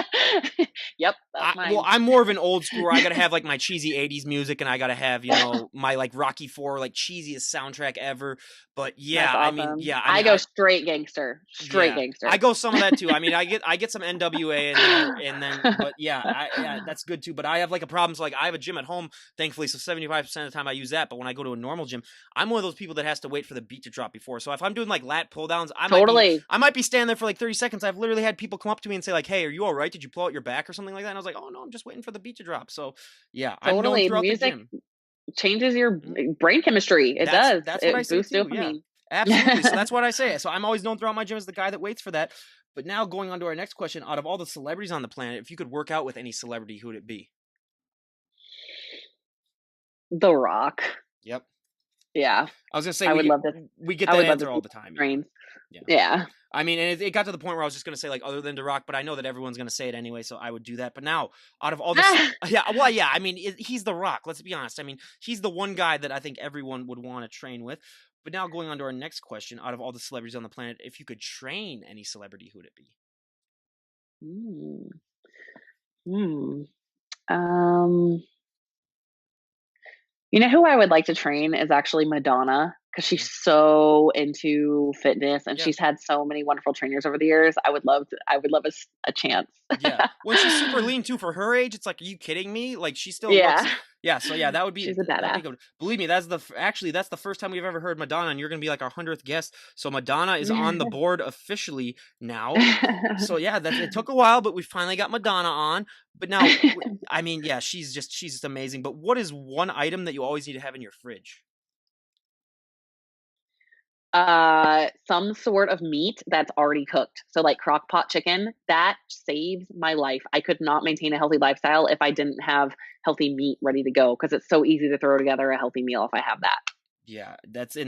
Yep, that's mine. Well, I'm more of an old school. I gotta have like my cheesy 80s music, and I gotta have my like Rocky IV, like cheesiest soundtrack ever. But yeah, awesome. I go straight gangster. Gangster. I go some of that too. I mean, I get some NWA in there, and then but yeah, that's good too. But I have like a problem. So like I have a gym at home, thankfully, so 75% of the time I use that. But when I go to a normal gym, I'm one of those people that has to wait for the beat to drop before. So if I'm doing like lat pull downs, I might be standing there for like 30 seconds. I've literally had people come up to me and say like, "Hey, are you all right? Did you pull out your back or something like that?" And I was like, "Oh no, I'm just waiting for the beat to drop." So yeah, I'm known throughout the gym. Changes your brain chemistry. It does. That's what I say too. Dopamine. Yeah. Absolutely. So that's what I say. So I'm always known throughout my gym as the guy that waits for that. But now going on to our next question, out of all the celebrities on the planet, if you could work out with any celebrity, who would it be? The Rock. Yep. Yeah. I was gonna say we get that answer all the time. Yeah. I mean, and it got to the point where I was just gonna say like other than The Rock, but I know that everyone's gonna say it anyway, so I would do that. But now, out of all the I mean, he's The Rock. Let's be honest. I mean, he's the one guy that I think everyone would want to train with. But now going on to our next question, out of all the celebrities on the planet, if you could train any celebrity, who would it be? Who I would like to train is actually Madonna, because she's so into fitness and she's had so many wonderful trainers over the years. I would love a chance. Yeah. Well, she's super lean too for her age. It's like, are you kidding me? Like she still looks. Yeah. So yeah, that would be. She's a badass. Believe me, that's the first time we've ever heard Madonna, and you're gonna be like our 100th guest. So Madonna is on the board officially now. So yeah, it took a while, but we finally got Madonna on. But now, I mean, yeah, she's just amazing. But what is one item that you always need to have in your fridge? Some sort of meat that's already cooked. So like crock pot chicken, that saves my life. I could not maintain a healthy lifestyle if I didn't have healthy meat ready to go, because it's so easy to throw together a healthy meal if I have that. Yeah, that's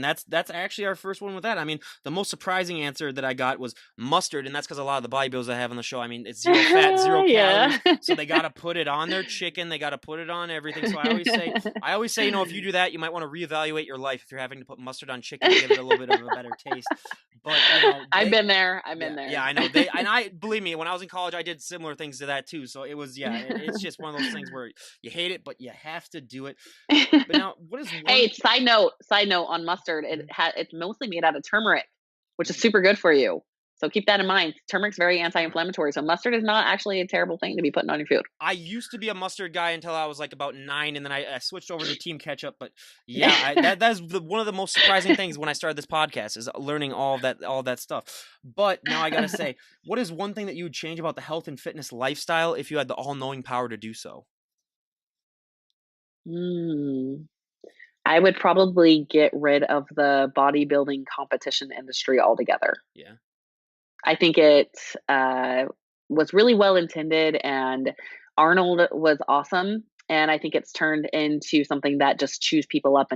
actually our first one with that. I mean, the most surprising answer that I got was mustard, and that's because a lot of the bodybuilders I have on the show, I mean, it's 0 fat, 0 calories, so they got to put it on their chicken, they got to put it on everything. So I always say, if you do that, you might want to reevaluate your life if you're having to put mustard on chicken to give it a little bit of a better taste. But I've been there. Yeah, I know. Believe me, when I was in college, I did similar things to that too. So it was, it's just one of those things where you hate it, but you have to do it. But now, what is Hey, side note on mustard, it's mostly made out of turmeric, which is super good for you. So keep that in mind. Turmeric's very anti-inflammatory, so mustard is not actually a terrible thing to be putting on your food. I used to be a mustard guy until I was like about 9, and then I switched over to Team Ketchup. But yeah, that's one of the most surprising things when I started this podcast is learning all that stuff. But now I gotta say, what is one thing that you would change about the health and fitness lifestyle if you had the all-knowing power to do so? I would probably get rid of the bodybuilding competition industry altogether. Yeah. I think it uh, was really well intended, and Arnold was awesome. And I think it's turned into something that just chews them up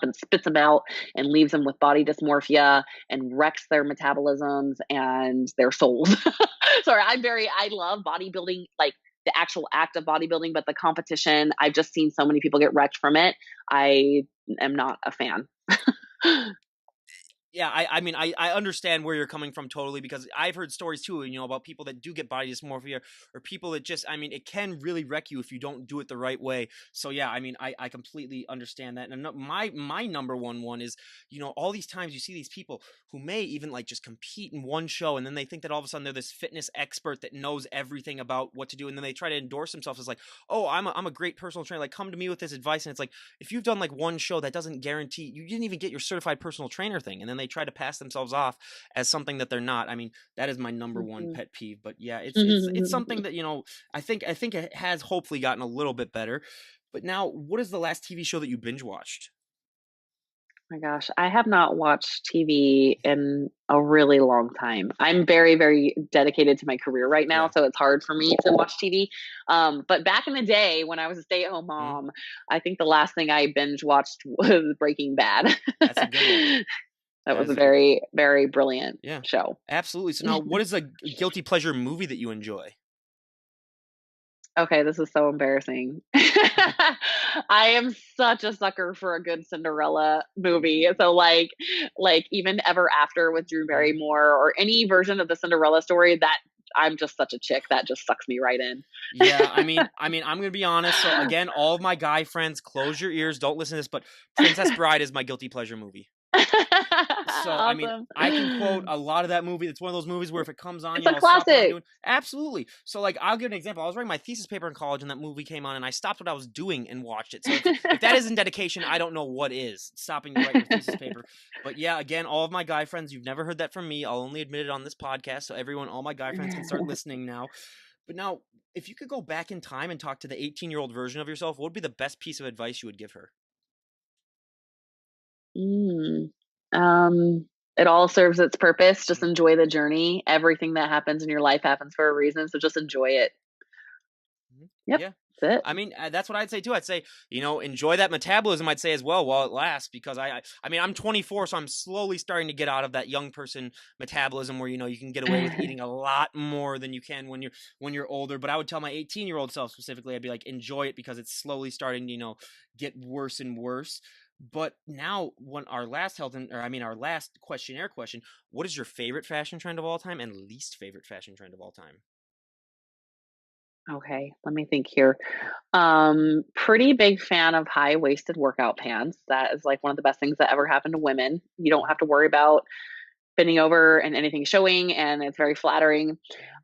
and spits them out and leaves them with body dysmorphia and wrecks their metabolisms and their souls. Sorry, I love bodybuilding, like the actual act of bodybuilding, but the competition, I've just seen so many people get wrecked from it. I am not a fan. Yeah, I mean, I understand where you're coming from totally, because I've heard stories too, about people that do get body dysmorphia, or people that just, I mean, it can really wreck you if you don't do it the right way. So yeah, I mean, I completely understand that. And my number one is, all these times you see these people who may even like just compete in one show, and then they think that all of a sudden they're this fitness expert that knows everything about what to do, and then they try to endorse themselves as like, oh, I'm a great personal trainer, like come to me with this advice. And it's like, if you've done like one show, that doesn't guarantee you didn't even get your certified personal trainer thing, and then they try to pass themselves off as something that they're not. I mean, that is my number one Mhm. pet peeve. But yeah, it's something that, I think it has hopefully gotten a little bit better. But now, what is the last TV show that you binge watched? My gosh, I have not watched TV in a really long time. I'm very, very dedicated to my career right now, Yeah. so it's hard for me to watch TV. But back in the day when I was a stay-at-home Mhm. mom, I think the last thing I binge watched was Breaking Bad. That's a good one. That That was is a a good one. very, very brilliant Yeah. show. Absolutely. So now, what is a guilty pleasure movie that you enjoy? Okay, this is so embarrassing. I am such a sucker for a good Cinderella movie. So like even Ever After with Drew Mhm. Barrymore or any version of the Cinderella story, that I'm just such a chick that just sucks me right in. Yeah, I mean, I'm gonna be honest. So again, all of my guy friends, close your ears, don't listen to this. But Princess Bride is my guilty pleasure movie. So, I mean, Awesome. I can quote a lot of that movie. It's one of those movies where if it comes on, It's a I'll stop what I'm classic. doing. Absolutely. So, like, I'll give an example. I was writing my thesis paper in college, and that movie came on, and I stopped what I was doing and watched it. So, if that isn't dedication, I don't know what is. Stopping to write your thesis paper. But yeah, again, all of my guy friends, you've never heard that from me. I'll only admit it on this podcast, so everyone, all my guy friends, can start listening now. But now, if you could go back in time and talk to the 18-year-old version of yourself, what would be the best piece of advice you would give her? Mm. Um, it all serves its purpose. Just Mhm. enjoy the journey. Everything that happens in your life happens for a reason, so just enjoy it. Mhm. Yep, Yeah. that's I mean, that's what I'd say too. I'd say, enjoy that metabolism. I'd say as well while it lasts, because I mean, I'm 24, so I'm slowly starting to get out of that young person metabolism where you can get away with it. eating a lot more than you can when you're older. But I would tell my 18-year-old self specifically, I'd be like, enjoy it because it's slowly starting to get worse and worse. But now, when our last our last questionnaire question, what is your favorite fashion trend of all time and least favorite fashion trend of all time? Okay, let me think here. Pretty big fan of high-waisted workout pants. That is like one of the best things that ever happened to women. You don't Mhm. have to worry about bending over and anything showing, and it's very flattering.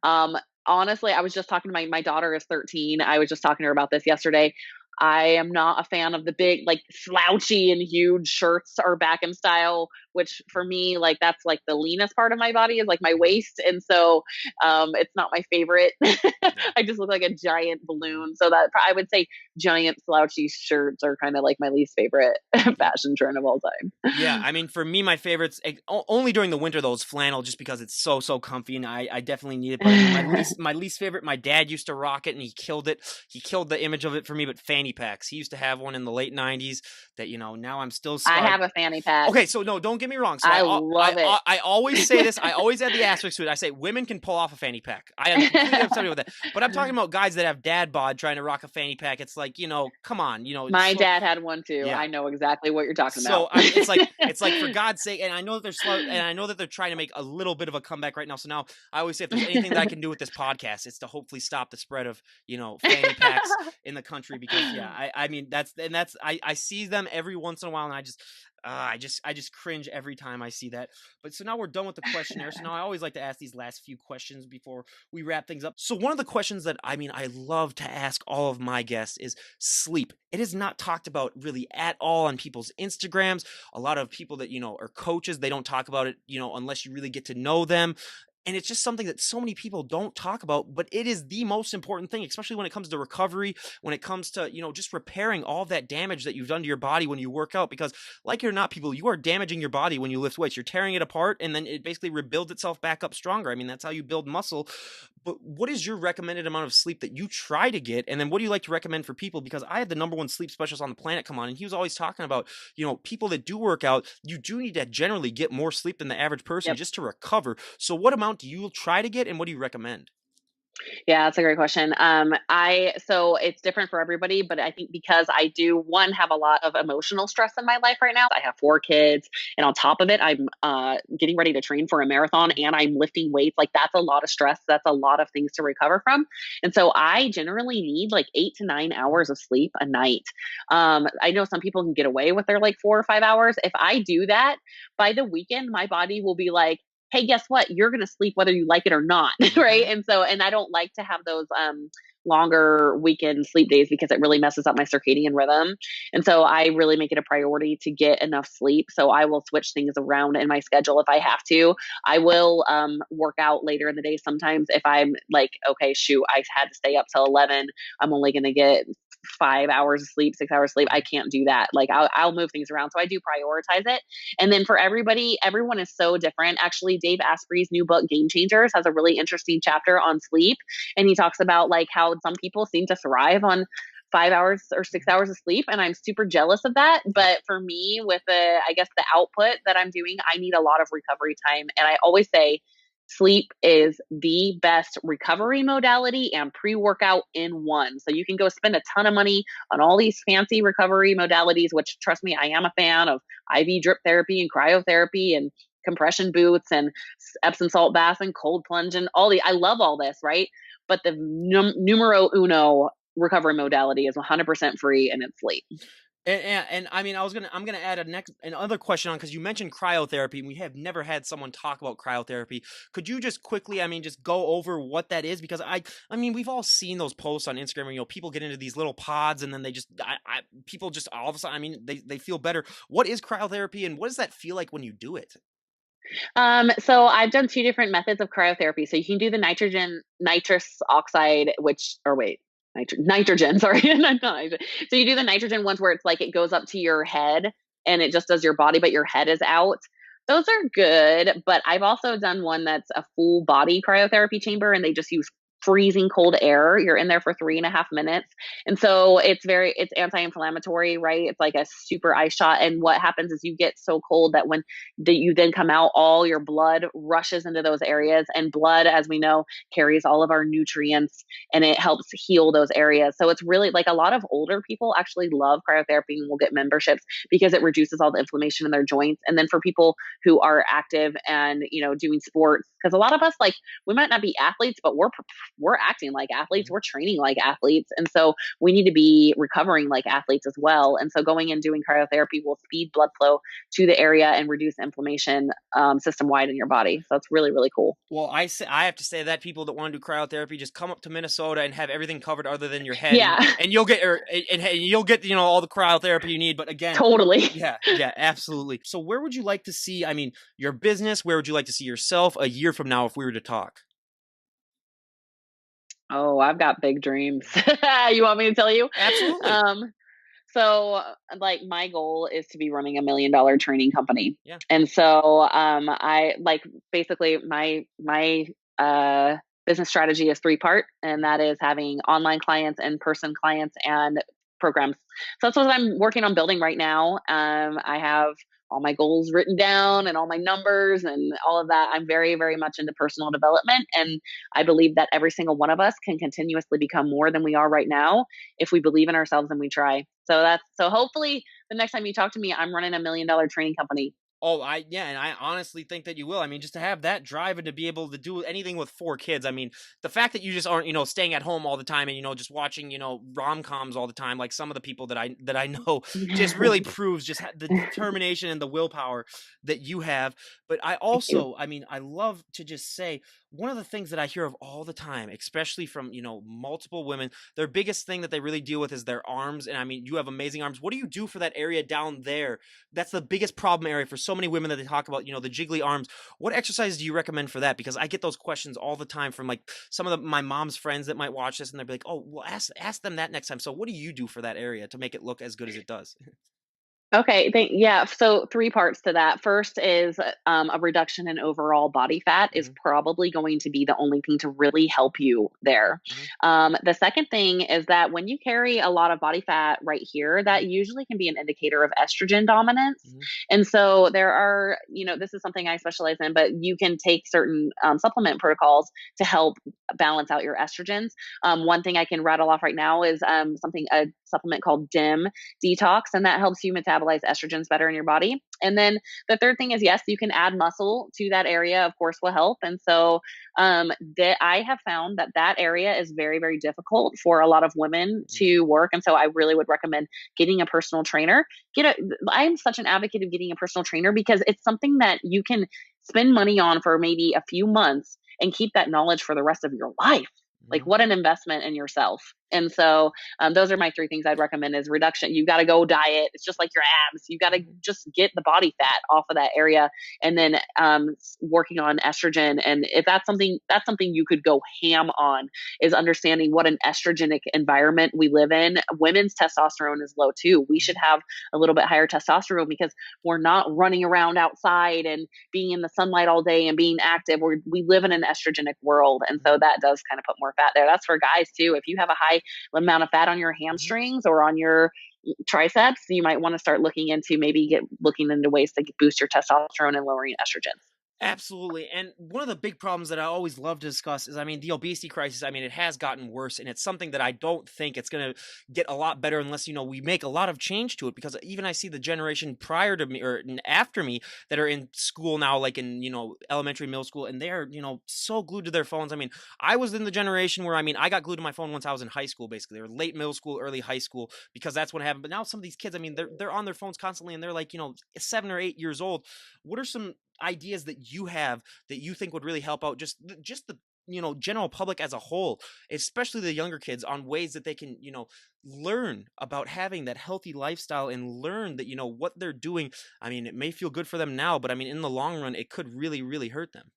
Um, Honestly, I was just talking to my daughter is 13. I was just talking to her about this yesterday. I am not a fan of the big, like slouchy and huge shirts are back in style, which for me, like that's like the leanest part of my body is like my Mhm. waist. And so it's not my favorite. Yeah. I just look like a giant Mhm. balloon. So that I would say giant slouchy shirts are kind of like my least favorite Yeah. fashion trend of all Yeah, time. I mean, for me, my favorites only during the winter though is flannel, just because it's so comfy, and I definitely need it. But I mean, my least favorite, my dad used to rock it, and he killed it. He killed the image of it for me. But fanny packs, he used to have one in the late '90s that now I'm still I scarred. have a fanny pack. Okay, so no, don't get me wrong. So I love it. I always say this. I always add the asterisk to it. I say women can pull off a fanny pack. I am completely upset with that. But I'm talking about guys that have dad bod trying to rock a fanny pack. It's like, come on, My slow. dad had one too. Yeah. I know exactly what you're talking So about. I mean, it's like for God's sake, and I know that they're slow, and I know that they're trying to make a little bit of a comeback right now. So now I always say, if there's anything that I can do with this podcast, it's to hopefully stop the spread of fanny packs in the country, because yeah, I mean that's I see them every once in a while, and I just cringe every time I see that. But so now we're done with the questionnaire. So now I always like to ask these last few questions before we wrap things up. So one of the questions that I love to ask all of my guests is sleep. It is not talked about really at all on people's Instagrams. A lot of people that are coaches, they don't talk about it, unless you really get to know them. And it's just something that so many people don't talk about, but it is the most important thing, especially when it comes to recovery, when it comes to, just repairing all that damage that you've done to your body when you work out. Because, like it or not, people, you are damaging your body when you lift weights. You're tearing it apart, and then it basically rebuilds itself back up stronger. I mean, that's how you build muscle. But what is your recommended amount of sleep that you try to get? And then what do you like to recommend for people? Because I had the number one sleep specialist on the planet come on, and he was always talking about, people that do work out, you do need to generally get more sleep than the average person Yep. just to recover. So what amount do you try to get, and what do you recommend? Yeah, that's a great question. So it's different for everybody, but I think because I do one have a lot of emotional stress in my life right now. I have 4 kids, and on top of it, I'm getting ready to train for a marathon, and I'm lifting weights. Like that's a lot of stress. That's a lot of things to recover from, and so I generally need like 8 to 9 hours of sleep a night. I know some people can get away with their like 4 or 5 hours. If I do that by the weekend, my body will be like, hey, guess what? You're going to sleep whether you like it or not. Right. Mhm. And I don't like to have those longer weekend sleep days because it really messes up my circadian rhythm. And so I really make it a priority to get enough sleep. So I will switch things around in my schedule if I have to. I will work out later in the day sometimes if I'm like, okay, shoot, I had to stay up till 11. I'm only going to get 5 hours of sleep, 6 hours of sleep. I can't do that. Like I'll move things around. So I do prioritize it. And then for everybody, everyone is so different. Actually, Dave Asprey's new book, Game Changers, has a really interesting chapter on sleep. And he talks about like how some people seem to thrive on 5 hours or 6 hours of sleep. And I'm super jealous of that. But for me, with I guess the output that I'm doing, I need a lot of recovery time. And I always say, sleep is the best recovery modality and pre-workout in one. So you can go spend a ton of money on all these fancy recovery modalities, which trust me, I am a fan of IV drip therapy and cryotherapy and compression boots and Epsom salt baths and cold plunge and I love all this, right? But the numero uno recovery modality is 100% free and it's sleep. And I mean, I'm gonna add another question on, because you mentioned cryotherapy, and we have never had someone talk about cryotherapy. Could you just quickly, I mean, just go over what that is? Because I mean, we've all seen those posts on Instagram where, people get into these little pods, and then they just, people just all of a sudden, I mean, they feel better. What is cryotherapy, and what does that feel like when you do it? So I've done 2 different methods of cryotherapy. So you can do the nitrous oxide, nitrogen, sorry, not nitrogen. So you do the nitrogen ones where it's like it goes up to your head and it just does your body, but your head is out. Those are good, but I've also done one that's a full body cryotherapy chamber and they just use freezing cold air. You're in there for 3.5 minutes. And so it's anti-inflammatory, right? It's like a super ice shot. And what happens is you get so cold that when you then come out, all your blood rushes into those areas. And blood, as we know, carries all of our nutrients and it helps heal those areas. So it's really like a lot of older people actually love cryotherapy and will get memberships because it reduces all the inflammation in their joints. And then for people who are active and, doing sports, because a lot of us, like, we might not be athletes, but we're acting like athletes, we're training like athletes. And so we need to be recovering like athletes as well. And so going and doing cryotherapy will speed blood flow to the area and reduce inflammation system wide in your body. So it's really, really cool. Well, I have to say that people that want to do cryotherapy, just come up to Minnesota and have everything covered other than your head, Yeah, and you'll get you'll get all the cryotherapy you need. But again, totally. yeah, absolutely. So where would you like to see? I mean, your business. Where would you like to see yourself a year from now if we were to talk? Oh, I've got big dreams. You want me to tell you? Absolutely. Um, So, like, my goal is to be running $1 million training company. Yeah. And so, I like basically my business strategy is 3 part, and that is having online clients, in-person clients, and programs. So that's what I'm working on building right now. I have all my goals written down and all my numbers and all of that. I'm very, very much into personal development. And I believe that every single one of us can continuously become more than we are right now if we believe in ourselves and we try. So hopefully the next time you talk to me, I'm running $1 million training company. Oh, and I honestly think that you will. I mean, just to have that drive and to be able to do anything with 4 kids. I mean, the fact that you just aren't, staying at home all the time and, just watching, rom-coms all the time, like some of the people that I know, just really proves just the determination and the willpower that you have. But I Thank you. also, I mean, I love to just say one of the things that I hear of all the time, especially from, multiple women, their biggest thing that they really deal with is their arms. And I mean, you have amazing arms. What do you do for that area down there? That's the biggest problem area for so many women that they talk about, the jiggly arms. What exercise do you recommend for that? Because I get those questions all the time from like some of my mom's friends that might watch this, and they'll be like, oh, well, ask them that next time. So what do you do for that area to make it look as good as it does? Okay, yeah. So three parts to that. First is a reduction in overall body fat is Hmm. probably going to be the only thing to really help you there. Hmm. The second thing is that when you carry a lot of body fat right here, Hmm. that usually can be an indicator of estrogen dominance. Hmm. And so there are, this is something I specialize in, but you can take certain supplement protocols to help balance out your estrogens. One thing I can rattle off right now is a supplement called DIM detox, and that helps you metabolize estrogens better in your body. And then the third thing is, yes, you can add muscle to that area, of course, will help. And so that I have found that area is very, very difficult for a lot of women to work. And so I really would recommend getting a personal trainer. I'm such an advocate of getting a personal trainer because it's something that you can spend money on for maybe a few months and keep that knowledge for the rest of your life. Like, Hmm. what an investment in yourself. And so those are my three things I'd recommend is reduction. You got to go diet. It's just like your abs. You got to Hmm. just get the body fat off of that area, and then working on estrogen. And if that's something you could go ham on, is understanding what an estrogenic environment we live in. Women's testosterone is low too. We should have a little bit higher testosterone because we're not running around outside and being in the sunlight all day and being active. We live in an estrogenic world. And so that does kind of put more fat there. That's for guys too. If you have a high amount of fat on your Hmm. hamstrings or on your triceps, you might want to start looking into looking into ways to boost your testosterone and lowering estrogens. Absolutely. And one of the big problems that I always love to discuss is, the obesity crisis. It has gotten worse, and it's something that I don't think it's going to get a lot better unless, we make a lot of change to it. Because even I see the generation prior to me or after me that are in school now, like in, elementary, middle school, and they're, so glued to their phones. I was in the generation where, I got glued to my phone once I was in high school, basically, or late middle school, early high school, because that's what happened. But now some of these kids, they're on their phones constantly, and they're like, 7 or 8 years old. What are some ideas that you have that you think would really help out just the general public as a whole, especially the younger kids, on ways that they can learn about having that healthy lifestyle and learn that what they're doing. It may feel good for them now, but in the long run it could really, really hurt them.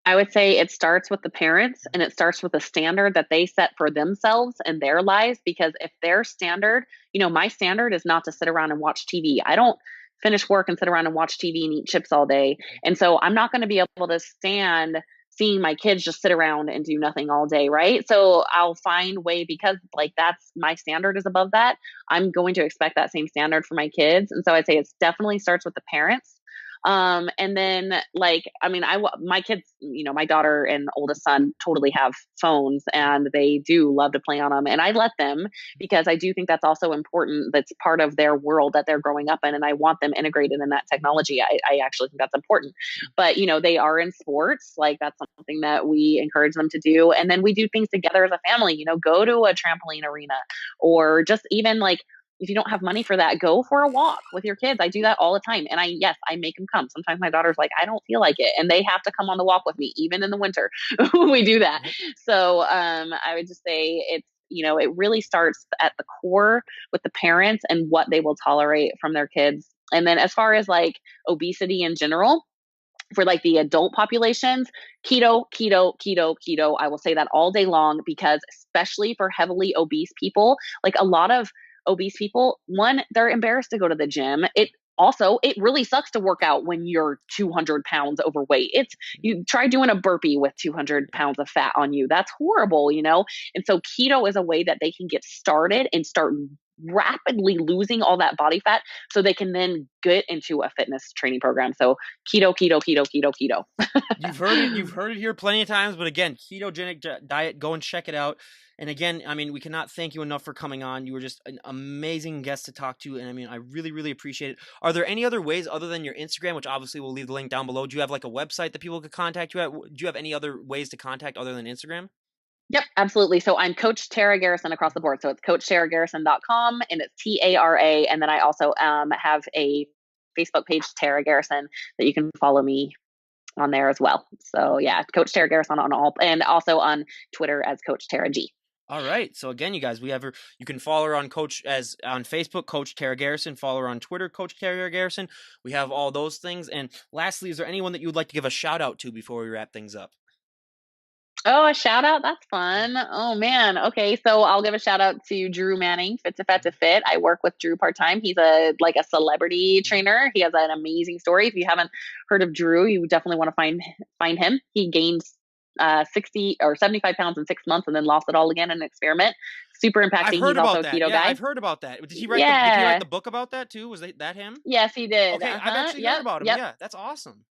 I would say it starts with the parents, and it starts with the standard that they set for themselves and their lives. Because if their standard, my standard is not to sit around and watch TV. I don't finish work and sit around and watch TV and eat chips all day. And so I'm not going to be able to stand seeing my kids just sit around and do nothing all day, right? So I'll find way, because like that's my standard is above that. I'm going to expect that same standard for my kids. And so I'd say it definitely starts with the parents. And then my kids, my daughter and oldest son totally have phones, and they do love to play on them. And I let them, because I do think that's also important. That's part of their world that they're growing up in. And I want them integrated in that technology. I actually think that's important, but they are in sports. Like, that's something that we encourage them to do. And then we do things together as a family, go to a trampoline arena, or just even like, if you don't have money for that, go for a walk with your kids. I do that all the time. And yes, I make them come. Sometimes my daughter's like, I don't feel like it. And they have to come on the walk with me, even in the winter. We do that. Yep. So I would just say it really starts at the core with the parents and what they will tolerate from their kids. And then as far as like obesity in general, for like the adult populations, keto, keto, keto, keto. I will say that all day long, because especially for heavily obese people, like a lot of obese people, one, they're embarrassed to go to the gym. It really sucks to work out when you're 200 pounds overweight. You try doing a burpee with 200 pounds of fat on you. That's horrible. And so keto is a way that they can get started and start rapidly losing all that body fat, so they can then get into a fitness training program. So keto, keto, keto, keto, keto. You've heard it here plenty of times, but again, ketogenic diet, go and check it out. And again, we cannot thank you enough for coming on. You were just an amazing guest to talk to, and I really, really appreciate it. Are there any other ways other than your Instagram, which obviously we'll leave the link down below? Do you have like a website that people could contact you at? Do you have any other ways to contact other than Instagram? Yep, absolutely. So I'm Coach Tara Garrison across the board. So it's coachtaragarrison.com, and it's Tara. And then I also have a Facebook page, Tara Garrison, that you can follow me on there as well. So yeah, Coach Tara Garrison on all, and also on Twitter as Coach Tara G. All right. So again, you guys, you can follow her on on Facebook, Coach Tara Garrison. Follow her on Twitter, Coach Tara Garrison. We have all those things. And lastly, is there anyone that you would like to give a shout out to before we wrap things up? Oh, a shout out? That's Yeah. fun. Oh man. Okay, so I'll give a shout out to Drew Manning, Fit to Fat to Fit. I work with Drew part time. He's a celebrity Mhm. trainer. He has an amazing story. If you haven't heard of Drew, you definitely want to find him. He gained 60 or 75 pounds in 6 months and then lost it all again in an experiment. Super I've impacting. heard He's also about a that. keto Yeah, guy. I've heard about that. Did he write Yeah. the book about that too? Was that him? Yes, he did. Okay, I've Uh-huh. actually heard Yep. about him. Yep. Yeah, that's awesome.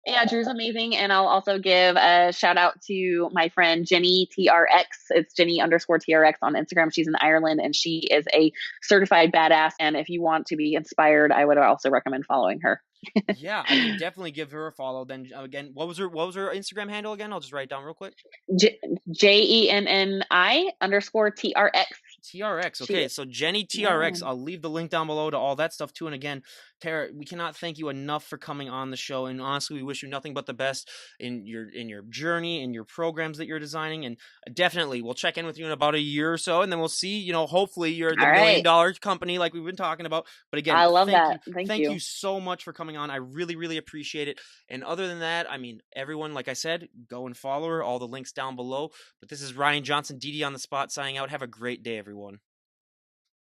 Yeah, Drew's amazing. And I'll also give a shout out to my friend Jenny TRX. It's Jenny underscore TRX on Instagram. She's in Ireland and she is a certified badass. And if you want to be inspired, I would also recommend following her. Yeah, I can definitely give her a follow. Then again, what was her Instagram handle again? I'll just write it down real quick. JENNI underscore TRX. TRX. She, Okay, so Jenny yeah. TRX. I'll leave the link down below to all that stuff too. And again, Tara, we cannot thank you enough for coming on the show. And honestly, we wish you nothing but the best in your journey and your programs that you're designing. And definitely, we'll check in with you in about a year or so, and then we'll see. Hopefully, you're the All million right. dollar company like we've been talking about. But again, I love that. Thank thank you you. so much for coming on. I really, really appreciate it. And other than that, I mean, everyone, like I said, go and follow her. All the links down below. But this is Ryan Johnson, DD on the spot, signing out. Have a great day, everyone.